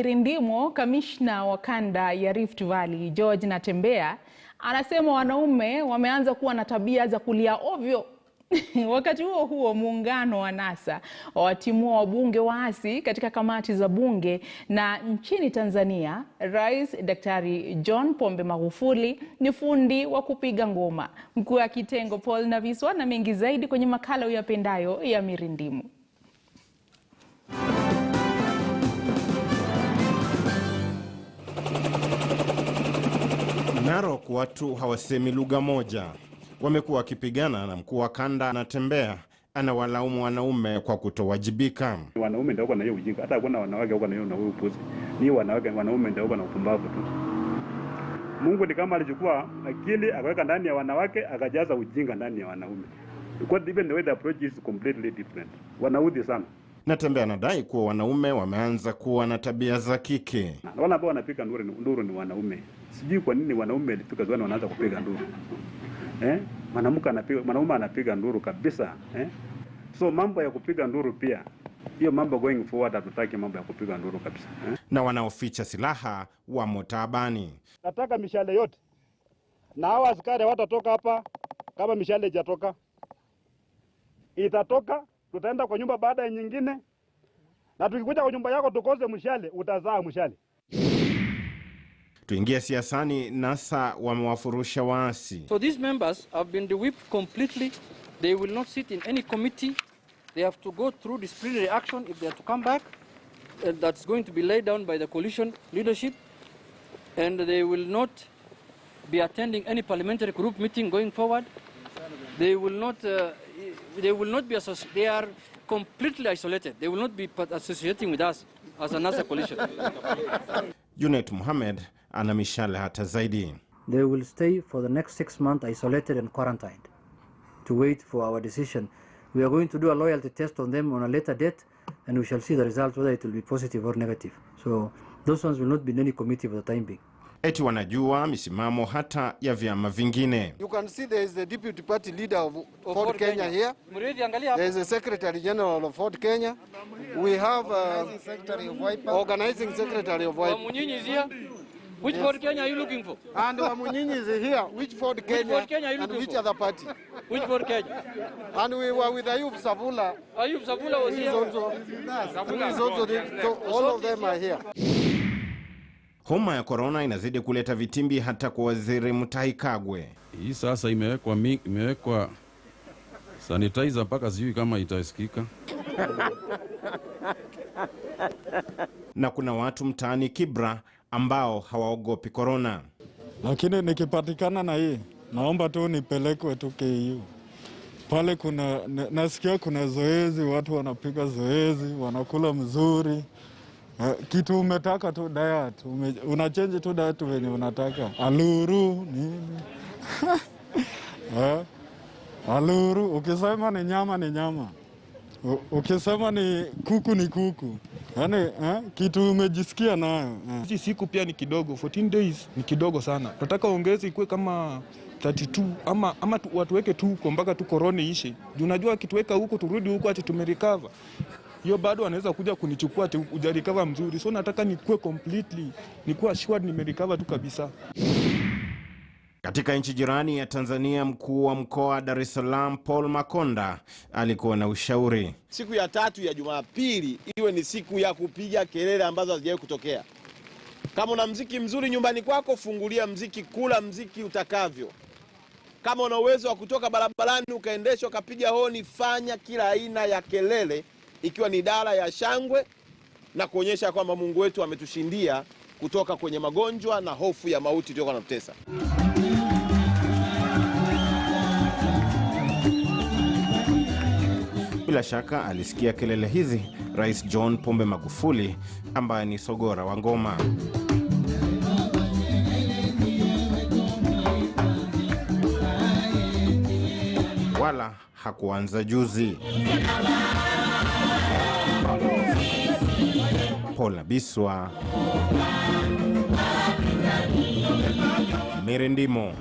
Mirindimo, kamishna wa Kanda ya Rift Valley George Natembea, anasema wanaume wameanza kuwa na tabia za kulia ovyo. Wakati huo huo, muungano wa NASA wawatimua wabunge waasi katika kamati za bunge, na nchini Tanzania, Rais Dkt John Pombe Magufuli ni fundi wa kupiga ngoma. Mkuu wa kitengo nabiswa na mengi zaidi kwenye makala uyapendayo ya Mirindimo. Narok watu hawasemi lugha moja. Wamekuwa wakipigana na mkuu wa Kanda Natembea anawalaumu wanaume kwa kutowajibika. Wanaume ndio wana hiyo ujinga, hata kuna wanawake wana hiyo na huyo upuzi. Ni wanaume ndio wana upumbavu tu. Mungu ni kama alichukua akili akaweka ndani ya wanawake akajaza ujinga ndani ya wanaume. Because even the way the approach is completely different. Wanaudhi sana. Natembea anadai kuwa wanaume wameanza kuwa na tabia za kike. Wale ambao wanapiga nduru ni wanaume. Sijui kwa nini wanaume walifika zani wanaanza kupiga nduru. Mwanaume anapiga nduru kabisa. So mambo ya kupiga nduru pia, hiyo mambo going forward hatutaki mambo ya kupiga nduru kabisa. Na wanaoficha silaha wamo taabani. Nataka mishale yote. Na hawa askari watatoka hapa kama mishale haijatoka. Itatoka, tutaenda kwa nyumba baada ya nyingine. Na tukikuja kwa nyumba yako tukose mshale, utazaa mshale. Tuingia siasani, NASA wamewafurusha waasi. So these members have been whipped completely. They will not sit in any committee. They have to go through disciplinary action if they are to come back. That's going to be laid down by the coalition leadership. And they will not be attending any parliamentary group meeting going forward. They will not be associated. They are completely isolated. They will not be associating with us as a NASA coalition. Junet Mohamed ana mishale hata zaidi. They will stay for the next 6 months isolated and quarantined to wait for our decision. We are going to do a loyalty test on them on a later date, and we shall see the result whether it will be positive or negative. So those ones will not be in any committee for the time being. Eti wanajua misimamo hata ya vyama vingine. You can see there is the deputy party leader of Ford Kenya here. There is a secretary general of Ford Kenya. We have organizing secretary of Wiper. Wamunyinyi is here. Which Ford Kenya are you looking for? And Wamunyinyi is here. Which Ford Kenya, are you and which for? other party? Which Ford Kenya? And we were with Ayub Savula. Ayub Savula was here. So all of them are here. Homa ya corona inazidi kuleta vitimbi hata kwa Waziri Mutahi Kagwe. Hii sasa imewekwa sanitizer mpaka sijui kama itasikika. Na kuna watu mtaani Kibra ambao hawaogopi corona. Lakini nikipatikana na hii, naomba tu nipelekwe tu KU. Pale nasikia kuna zoezi, watu wanapiga zoezi, wanakula mzuri. Kitu umetaka tu diet, unachange tu diet venye unataka. Aluru nini? Aluru, ukisema ni nyama ni nyama. Ukisema ni kuku. Yaani kitu umejisikia nayo. Hizi siku pia ni kidogo, 14 days ni kidogo sana. Tunataka ongeze ikuwe kama 32 ama watu weke tu huko mpaka tu corona ishe. Unajua kituweka huko turudi huko ati tumerecover. Hiyo bado wanaweza kuja kunichukua ati hujarecover mzuri. So nataka nikuwe completely, nikuwa assured nimerecover tu kabisa. Katika nchi jirani ya Tanzania, mkuu wa mkoa wa Dar es Salaam Paul Makonda alikuwa na ushauri. Siku ya 3 ya Jumapili iwe ni siku ya kupiga kelele ambazo hazijawahi kutokea. Kama una mziki mzuri nyumbani kwako, fungulia mziki, kula mziki utakavyo. Kama una uwezo wa kutoka barabarani ukaendesha ukapiga honi, fanya kila aina ya kelele, ikiwa ni dala ya shangwe na kuonyesha kwamba Mungu wetu ametushindia kutoka kwenye magonjwa na hofu ya mauti iliyokuwa inatutesa. Bila shaka alisikia kelele hizi Rais John Pombe Magufuli, ambaye ni sogora wa ngoma. Wala hakuanza juzi. Nabiswa, Mirindimo.